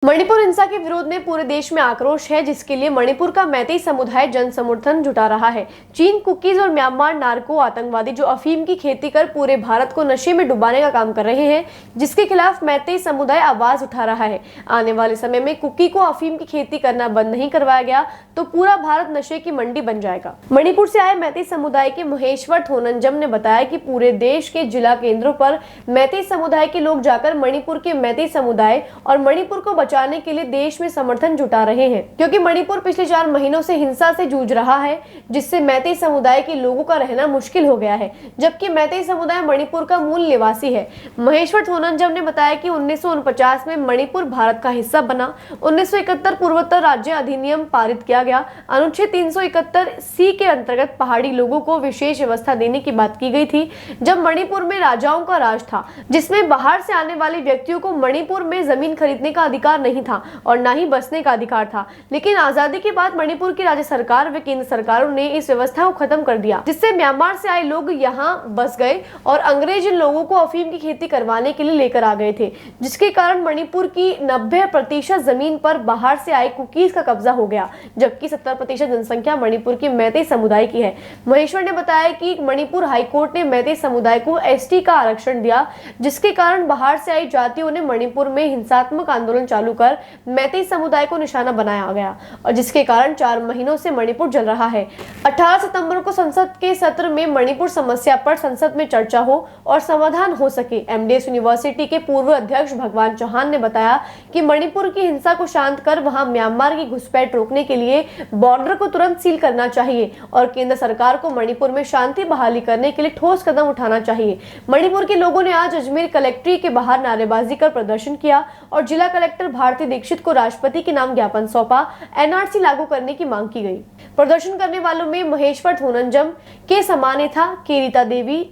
मणिपुर हिंसा के विरोध में पूरे देश में आक्रोश है, जिसके लिए मणिपुर का मैतेई समुदाय जन समर्थन जुटा रहा है। चीन, कुकीज और म्यांमार नार्को आतंकवादी जो अफीम की खेती कर पूरे भारत को नशे में डुबाने का काम कर रहे हैं, जिसके खिलाफ मैतेई समुदाय आवाज उठा रहा है। आने वाले समय में कुकी को अफीम की खेती करना बंद नहीं करवाया गया तो पूरा भारत नशे की मंडी बन जाएगा। मणिपुर से आए मैतेई समुदाय के महेश्वर थोनंजम ने बताया कि पूरे देश के जिला केंद्रों पर मैतेई समुदाय के लोग जाकर मणिपुर के मैतेई समुदाय और मणिपुर को बचाने के लिए देश में समर्थन जुटा रहे हैं, क्योंकि मणिपुर पिछले 4 महीनों से हिंसा से जूझ रहा है, जिससे मैतेई समुदाय के लोगों का रहना मुश्किल हो गया है, जबकि मैतेई समुदाय मणिपुर का मूल निवासी है। महेश्वर थोनंजम ने बताया कि 1949 में मणिपुर भारत का हिस्सा बना। 1971 पूर्वोत्तर राज्य अधिनियम पारित किया गया। अनुच्छेद 371C के अंतर्गत पहाड़ी लोगों को विशेष व्यवस्था देने की बात की गई थी, जब मणिपुर में राजाओं का राज था, जिसमें बाहर से आने वाले व्यक्तियों को मणिपुर में जमीन खरीदने का अधिकार नहीं था और न ही बसने का अधिकार था। लेकिन आजादी के बाद मणिपुर की राज्य सरकार व केंद्र सरकारों ने इस व्यवस्था को खत्म कर दिया, जिससे म्यांमार से आए लोग यहाँ बस गए और अंग्रेज इन लोगों को अफीम की खेती करवाने के लिए लेकर आ गए थे, जिसके कारण मणिपुर की 90% जमीन पर बाहर से आए कुकीज का कब्जा हो गया, जबकि 70% जनसंख्या मणिपुर की मैतेई समुदाय की है। महेश्वर ने बताया कि मणिपुर हाईकोर्ट ने मैतेई समुदाय को ST का आरक्षण दिया, जिसके कारण बाहर से आई जातियों ने मणिपुर में हिंसात्मक आंदोलन चालू कर मैतेई समुदाय को निशाना बनाया गया और जिसके कारण 4 महीनों से मणिपुर जल रहा है। 18 सितंबर को संसद के सत्र में मणिपुर समस्या पर संसद में चर्चा हो और समाधान हो सके। MDS यूनिवर्सिटी के पूर्व अध्यक्ष भगवान चौहान ने बताया कि मणिपुर की हिंसा को शांत कर वहां म्यांमार की घुसपैठ रोकने के लिए बॉर्डर को तुरंत सील करना चाहिए और केंद्र सरकार को मणिपुर में शांति बहाली करने के लिए ठोस कदम उठाना चाहिए। मणिपुर के लोगों ने आज अजमेर कलेक्ट्रेट के बाहर नारेबाजी कर प्रदर्शन किया और जिला कलेक्टर भारती दीक्षित को राष्ट्रपति के नाम ज्ञापन सौंपा। NRC लागू करने की मांग की गई। प्रदर्शन करने वालों में महेश्वर थोनंजम, के समानेथा, केरिता देवी,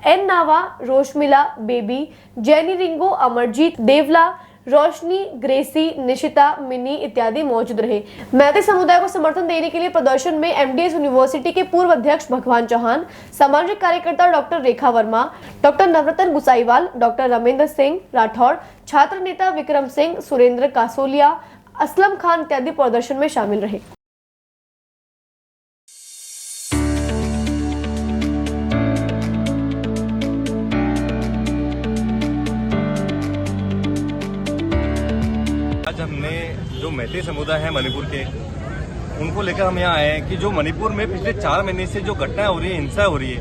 N नावा, रोशमिला बेबी, जैनी रिंगो, अमरजीत देवला, रोशनी, ग्रेसी, निशिता, मिनी इत्यादि मौजूद रहे। मैतेई समुदाय को समर्थन देने के लिए प्रदर्शन में MDS यूनिवर्सिटी के पूर्व अध्यक्ष भगवान चौहान, सामाजिक कार्यकर्ता डॉक्टर रेखा वर्मा, डॉक्टर नवरत्न गुसाईवाल, डॉक्टर रमेंद्र सिंह राठौड़, छात्र नेता विक्रम सिंह, सुरेंद्र कासोलिया, असलम खान इत्यादि प्रदर्शन में शामिल रहे। आज हमने जो मैतेई समुदाय है मणिपुर के, उनको लेकर हम यहाँ आए हैं कि जो मणिपुर में पिछले 4 महीने से जो घटनाएं हो रही है, हिंसा हो रही है,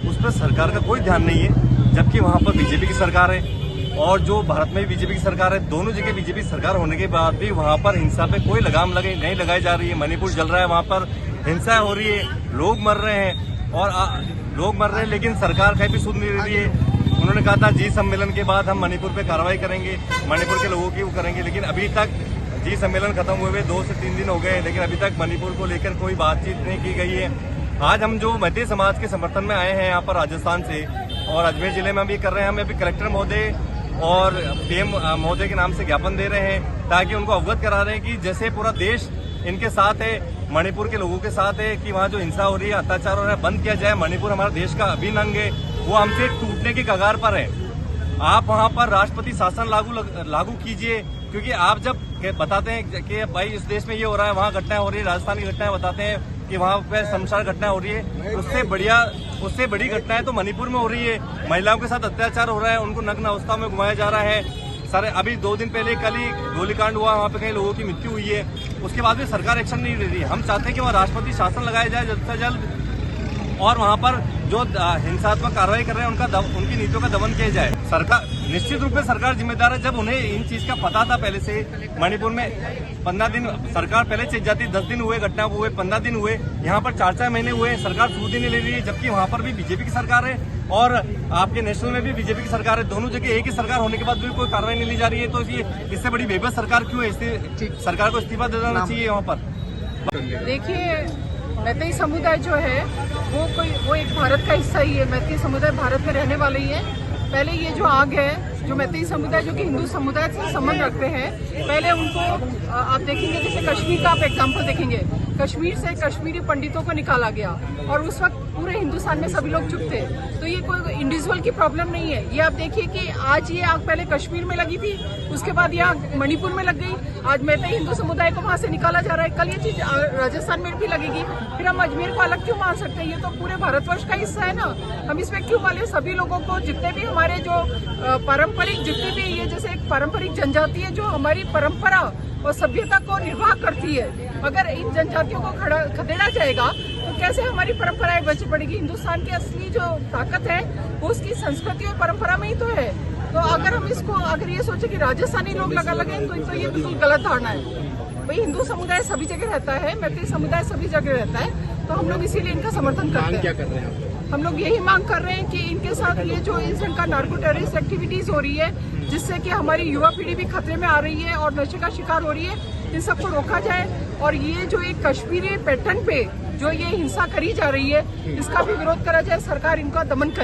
उस पर सरकार का कोई ध्यान नहीं है, जबकि वहाँ पर बीजेपी की सरकार है और जो भारत में भी बीजेपी की सरकार है। दोनों जगह बीजेपी सरकार होने के बाद भी वहाँ पर हिंसा पे कोई लगाम नहीं लगाई जा रही है। मणिपुर जल रहा है, वहाँ पर हिंसा हो रही है, लोग मर रहे हैं और लेकिन सरकार कहीं भी सुन नहीं रही है। उन्होंने कहा था जी सम्मेलन के बाद हम मणिपुर पे कार्रवाई करेंगे, मणिपुर के लोगों की वो करेंगे, लेकिन अभी तक जी सम्मेलन खत्म हुए 2 से 3 दिन हो गए, लेकिन अभी तक मणिपुर को लेकर कोई बातचीत नहीं की गई है। आज हम जो मैतेई समाज के समर्थन में आए हैं यहाँ पर राजस्थान से और अजमेर जिले में भी कर रहे हैं। हम अभी कलेक्टर महोदय और PM महोदय के नाम से ज्ञापन दे रहे हैं ताकि उनको अवगत करा रहे हैं कि जैसे पूरा देश इनके साथ है, मणिपुर के लोगों के साथ है, कि वहाँ जो हिंसा हो रही है, अत्याचार हो रहा है, बंद किया जाए। मणिपुर हमारे देश का अभिन्न अंग है, वो हमसे टूटने की कगार पर है। आप वहाँ पर राष्ट्रपति शासन लागू कीजिए, क्योंकि आप जब बताते हैं कि भाई इस देश में ये हो रहा है, वहाँ घटनाएं हो रही है, राजस्थान की घटनाएं बताते हैं कि वहाँ पे शमशान घटना हो रही है, उससे बड़ी घटनाएं तो मणिपुर में हो रही है। महिलाओं के साथ अत्याचार हो रहा है, उनको नग्न अवस्था में घुमाया जा रहा है। सारे अभी 2 दिन पहले कल ही गोलीकांड हुआ, वहाँ पे कई लोगों की मृत्यु हुई है, उसके बाद भी सरकार एक्शन नहीं ले रही है। हम चाहते हैं कि वहाँ राष्ट्रपति शासन लगाया जाए जल्द से जल्द और वहाँ पर जो हिंसात्मक कार्रवाई कर रहे हैं उनकी नीतियों का दमन किया जाए। सरकार निश्चित रूप से सरकार जिम्मेदार है। जब उन्हें इन चीज का पता था पहले से, मणिपुर में 15 दिन सरकार पहले चेत जाती, 10 दिन हुए घटना हुए, 15 दिन हुए, यहाँ पर 4-4 महीने हुए, सरकार सूद ही नहीं ले रही है, जबकि वहाँ पर भी बीजेपी की सरकार है और आपके नेशनल में भी बीजेपी की सरकार है। दोनों जगह एक ही सरकार होने के बाद भी कोई कार्रवाई नहीं ली जा रही है, तो इससे बड़ी बेबस सरकार क्यों है? इससे सरकार को इस्तीफा दे देना चाहिए। वहाँ पर देखिए, मैतेई समुदाय जो है वो एक भारत का हिस्सा ही है। मैतेई समुदाय भारत में रहने वाले ही है। पहले ये जो आग है जो मैतेई समुदाय जो कि हिंदू समुदाय से संबंध रखते हैं, पहले उनको आप देखेंगे, जैसे कश्मीर का आप एग्जाम्पल देखेंगे, कश्मीर से कश्मीरी पंडितों को निकाला गया और उस वक्त पूरे हिंदुस्तान में सभी लोग चुप थे। तो ये कोई इंडिविजुअल की प्रॉब्लम नहीं है। ये आप देखिए कि आज ये आग पहले कश्मीर में लगी थी, उसके बाद ये आग मणिपुर में लग गई, आज मैतेई हिंदू समुदाय को वहां से निकाला जा रहा है, कल ये चीज राजस्थान में भी लगेगी। फिर हम अजमेर को अलग क्यों मान सकते हैं? ये तो पूरे भारतवर्ष का हिस्सा है ना, हम इसमें क्यों माने? सभी लोगों को, जितने भी हमारे जो पारंपरिक, जितने भी ये जैसे एक पारंपरिक जनजाति है जो हमारी परंपरा और सभ्यता को निर्वाह करती है, अगर इन जनजातियों को खदेड़ा जाएगा तो कैसे हमारी परंपराएं बची पड़ेगी? हिंदुस्तान की असली जो ताकत है वो उसकी संस्कृति और परंपरा में ही तो है। तो अगर हम इसको, अगर ये सोचे कि राजस्थानी लोग लगा लगे तो ये बिल्कुल गलत धारणा है। भाई हिंदू समुदाय सभी जगह रहता है, मैतेई समुदाय सभी जगह रहता है, तो हम लोग इसीलिए इनका समर्थन करते हैं। क्या कर रहे हैं आप? हम लोग यही मांग कर रहे हैं कि इनके साथ ये जो इनका नार्को टेररिस्ट एक्टिविटीज हो रही है, जिससे कि हमारी युवा पीढ़ी भी खतरे में आ रही है और नशे का शिकार हो रही है, इन सबको रोका जाए। और ये जो एक कश्मीरी पैटर्न पे जो ये हिंसा करी जा रही है, इसका भी विरोध करा जाए, सरकार इनका दमन करे।